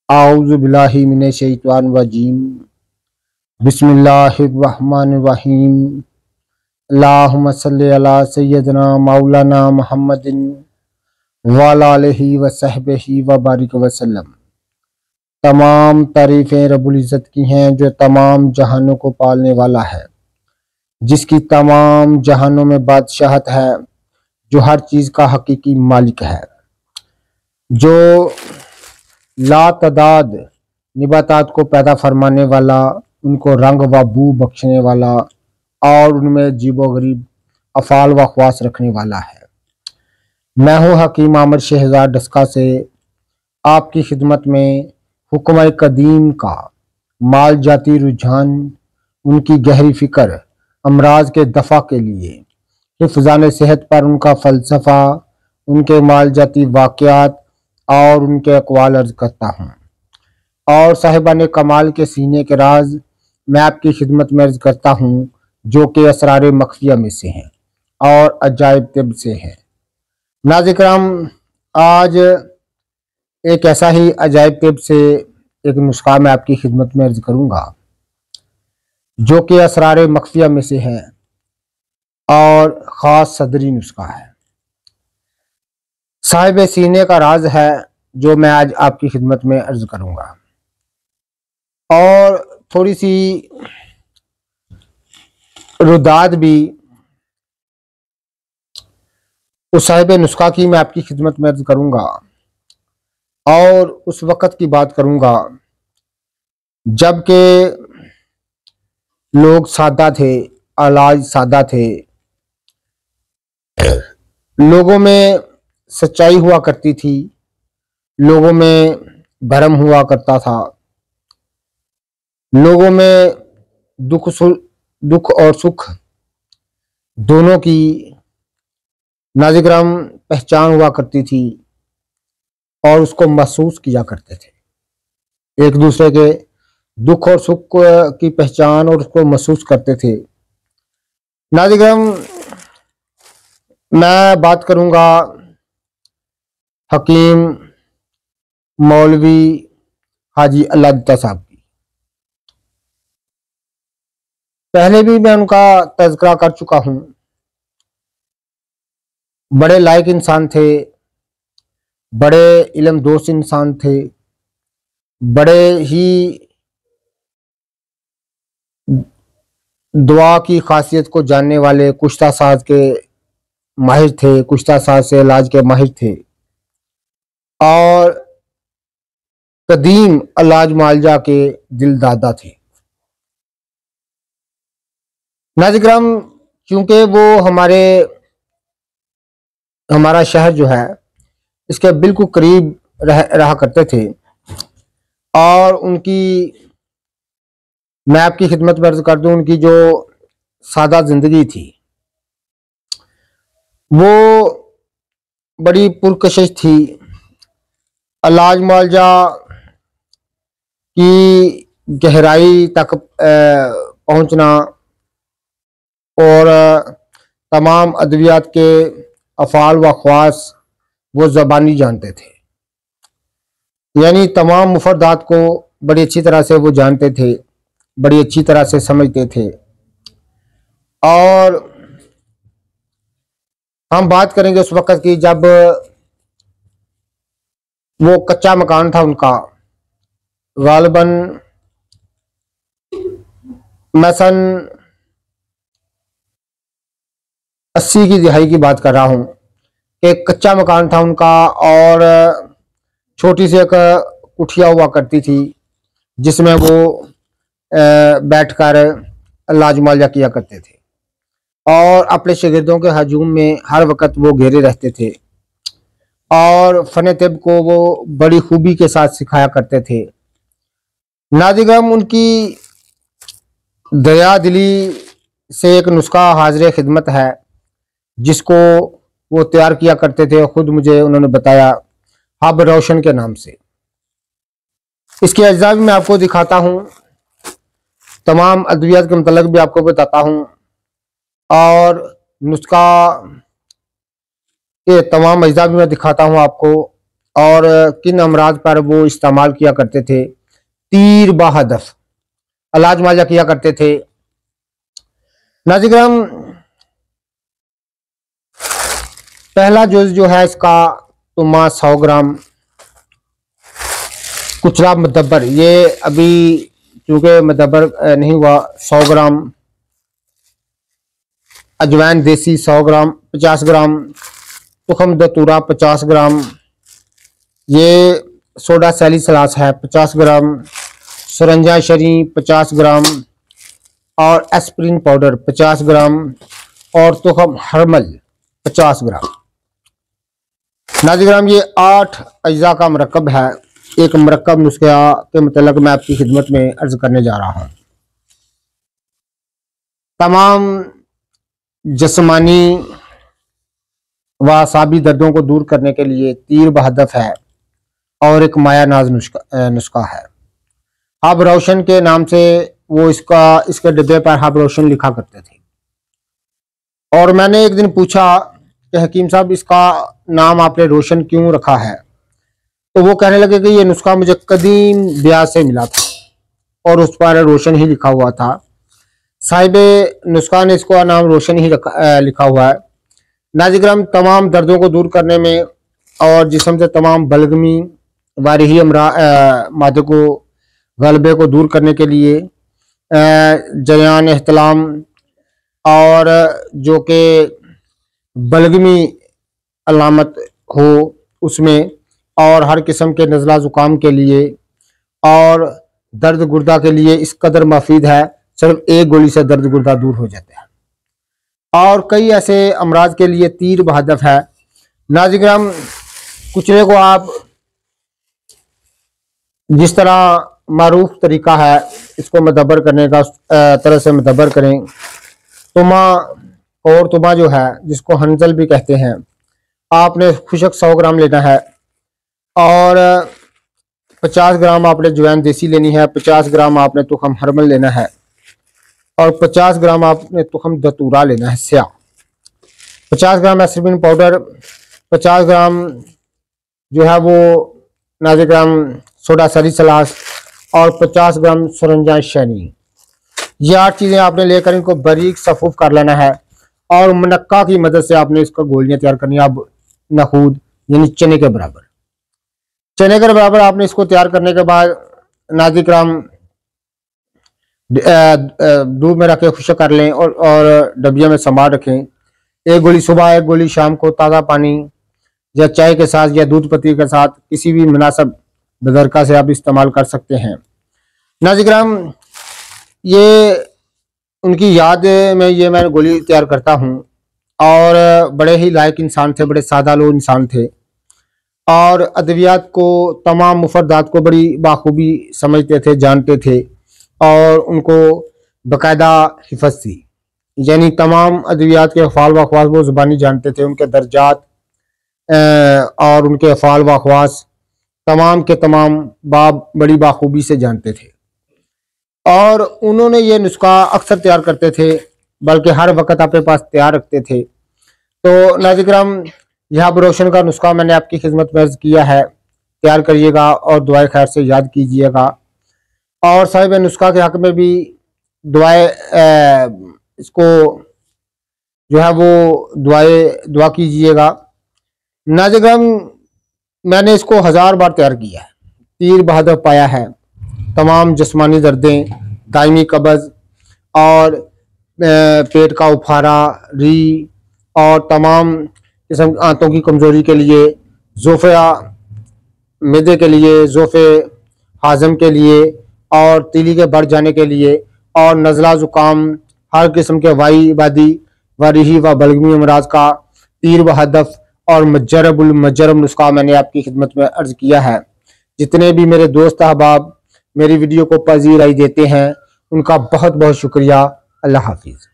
आऊज़ु बिल्लाहि मिनश शैतानिर रजीम। बिस्मिल्लाहिर रहमानिर रहीम। अल्लाहुम्मा सल्लि अला सय्यिदना मौलाना मुहम्मदिन व अला आलिहि व सहबिहि व बारिक वसल्लम। तमाम तारीफ़ें रब्बुल इज़्ज़त की हैं जो तमाम जहानों को पालने वाला है, जिसकी तमाम जहानों में बादशाहत है, जो हर चीज़ का हकीकी मालिक है, जो लातदाद निबातात को पैदा फरमाने वाला, उनको रंग व बू बख्शने वाला और उनमें जीबो गरीब अफ़ाल व ख्वास रखने वाला है। मैं हूँ हकीम आमिर शहजाद डस्का से आपकी खिदमत में हुक्म कदीम का माल जाती रुझान, उनकी गहरी फिक्र, अमराज के दफ़ा के लिए, हिफ़्ज़ान सेहत पर उनका फ़लसफ़ा, उनके माल जाती वाक़यात और उनके अक़वाल अर्ज़ करता हूँ, और साहिबान कमाल के सीने के राज मैं आपकी खिदमत में अर्ज़ करता हूँ, जो कि असरार मख्फिया में से हैं और अजायब तिब से हैं। नाज़िर किराम, आज एक ऐसा ही अजायब तिब से एक नुस्खा मैं आपकी खिदमत में अर्ज़ करूँगा, जो कि असरार मख्फिया में से है और ख़ास सदरी नुस्खा है, साहिब सीने का राज है, जो मैं आज आपकी खिदमत में अर्ज़ करूँगा। और थोड़ी सी रुदाद भी उस साहिब नुस्खा की मैं आपकी खिदमत में अर्ज़ करूँगा, और उस वक़्त की बात करूँगा जबकि लोग सादा थे, अलाज सादा थे, लोगों में सच्चाई हुआ करती थी, लोगों में भरम हुआ करता था, लोगों में दुख और सुख दोनों की नाज़िर किराम पहचान हुआ करती थी और उसको महसूस किया करते थे। एक दूसरे के दुख और सुख की पहचान और उसको महसूस करते थे। नाज़िर किराम, मैं बात करूँगा हकीम मौलवी हाजी अल्लाह साहब की। पहले भी मैं उनका तज़किरा कर चुका हूँ। बड़े लायक इंसान थे, बड़े इल्म दोस्त इंसान थे, बड़े ही दुआ की खासियत को जानने वाले कुश्ता साज के माहिर थे, कुश्ता साज से इलाज के माहिर थे, और कदीम अलाज मालजा के दिल दादा थे। नाज़िर किराम, क्योंकि वो हमारा शहर जो है इसके बिल्कुल करीब रहा करते थे, और उनकी मैं आपकी खिदमत में अर्ज कर दूं, उनकी जो सादा जिंदगी थी वो बड़ी पुरकशिश थी। अलाज मालजा की गहराई तक पहुंचना और तमाम अद्वियात के अफ़ाल व ख्वास वो ज़बानी जानते थे, यानी तमाम मुफरदात को बड़ी अच्छी तरह से वो जानते थे, बड़ी अच्छी तरह से समझते थे। और हम बात करेंगे उस वक़्त की जब वो कच्चा मकान था उनका, गालिबन मैं सन 80 की दिहाई की बात कर रहा हूँ। एक कच्चा मकान था उनका और छोटी सी एक कुठिया हुआ करती थी, जिसमें वो बैठकर इलाज मालजा किया करते थे, और अपने शागिर्दों के हजूम में हर वक्त वो घेरे रहते थे, और फ़न तिब को वो बड़ी खूबी के साथ सिखाया करते थे। नाज़िर किराम, उनकी दया दिली से एक नुस्खा हाजिर खिदमत है, जिसको वो तैयार किया करते थे, खुद मुझे उन्होंने बताया, हब रोशन के नाम से। इसके अज्जा भी मैं आपको दिखाता हूँ, तमाम अद्वियात के मतलब भी आपको बताता हूँ, और नुस्खा के तमाम अज्जा भी मैं दिखाता हूँ आपको, और किन अमराज पर वो इस्तेमाल किया करते थे। तीर बहदफ इलाज मुआवजा किया करते थे। नाज़िम पहला जुज़ जो है इसका तुमा 100 ग्राम, कुचला मदब्बर, ये अभी चूंकि मदब्बर नहीं हुआ, 100 ग्राम अजवाइन देसी 100 ग्राम, 50 ग्राम तुखम दतूरा 50 ग्राम, ये सोडा सैलिसलास है 50 ग्राम, सरंजा शरी 50 ग्राम और एस्प्रिन पाउडर 50 ग्राम और तुखम हरमल 50 ग्राम। नाज़िम ये 8 अज्जा का मरकब है। एक मरकब नुस्खा के मतलब मैं आपकी खिदमत में अर्ज करने जा रहा हूँ। तमाम जिस्मानी व असाबी दर्दों को दूर करने के लिए तीर बहदफ है और एक माया नाज नुस्खा है। हब रोशन के नाम से वो इसके डिब्बे पर हब रोशन लिखा करते थे। और मैंने एक दिन पूछा कि हकीम साहब इसका नाम आपने रोशन क्यों रखा है, तो वो कहने लगे कि ये नुस्खा मुझे कदीम ब्याज से मिला था और उस पर रोशन ही लिखा हुआ था। साहिब नुस्खा ने इसको नाम रोशन ही लिखा हुआ है। नाज़िम तमाम दर्दों को दूर करने में और जिस्म से तमाम बलगमी वारही मादे को गलबे को दूर करने के लिए जरियान एहतलाम और जो कि बलगमी अलामत हो उसमें, और हर किस्म के नज़ला ज़ुकाम के लिए और दर्द गुर्दा के लिए इस कदर मुफीद है, सिर्फ एक गोली से दर्द गुर्दा दूर हो जाता है। और कई ऐसे अमराज के लिए तीर बहदफ है। नाज़िम कुचले को आप जिस तरह मारूफ तरीका है इसको मदब्बर करने का, तरह से मदब्बर करें। तुमा जो है जिसको हंजल भी कहते हैं, आपने खुशक 100 ग्राम लेना है और 50 ग्राम आपने अजवाइन देसी लेनी है, 50 ग्राम आपने तुखम हरमल लेना है और 50 ग्राम आपने तुखम दतूरा लेना है स्याह, 50 ग्राम एस्प्रिन पाउडर, 50 ग्राम जो है वो नाज़िम सोडा सैलिसलास और 50 ग्राम सरंजा शनी। ये 8 चीज़ें आपने लेकर इनको बारीक सफूफ कर लेना है और मुनक्का की मदद से आपने इसका गोलियां तैयार करनी है। अब नखूद यानी चने के बराबर, चने के बराबर आपने इसको तैयार करने के बाद नाज़िम दूध में रखे खुश्क कर लें और डबिया में संभाल रखें। एक गोली सुबह, एक गोली शाम को ताज़ा पानी या चाय के साथ या दूध पत्ती के साथ किसी भी मुनासिब बदरका से आप इस्तेमाल कर सकते हैं। नाज़िम ये उनकी याद में ये मैं गोली तैयार करता हूँ और बड़े ही लायक इंसान थे, बड़े सादा लोग इंसान थे और अद्वियात को, तमाम मुफर्दात को बड़ी बाखूबी समझते थे, जानते थे और उनको बाकायदा हिफज थी। यानी तमाम अद्वियात के अफ़ाल व अख़वास वो ज़ुबानी जानते थे, उनके दर्जात और उनके अफ़ाल व अख़वास तमाम के तमाम बाब बड़ी बाखूबी से जानते थे। और उन्होंने ये नुस्खा अक्सर तैयार करते थे, बल्कि हर वक्त अपने पास तैयार रखते थे। तो नाज़िम यह रोशन का नुस्खा मैंने आपकी खिदमत में अर्ज़ किया है, तैयार करिएगा और दुआए खैर से याद कीजिएगा। और साहिब नुस्खा के हक़ में भी इसको जो है वो दुआ कीजिएगा। नाज़िम मैंने इसको 1000 बार तैयार किया है, तीर बहादुर पाया है। तमाम जिस्मानी दर्दें, दायमी कब्ज़ और पेट का उफारा, री और तमाम किस्म आंतों की कमज़ोरी के लिए, ज़ोफ़ा मैदे के लिए, ज़ोफ़े हाज़म के लिए और तीली के बढ़ जाने के लिए और नज़ला ज़ुकाम, हर किस्म के वादी वारिही व बलगमी अमराज का तीर व हदफ और मजरब नुस्खा मैंने आपकी खिदमत में अर्ज़ किया है। जितने भी मेरे दोस्त अहबाब मेरी वीडियो को पज़ीराई देते हैं उनका बहुत बहुत शुक्रिया। अल्लाह हाफिज़।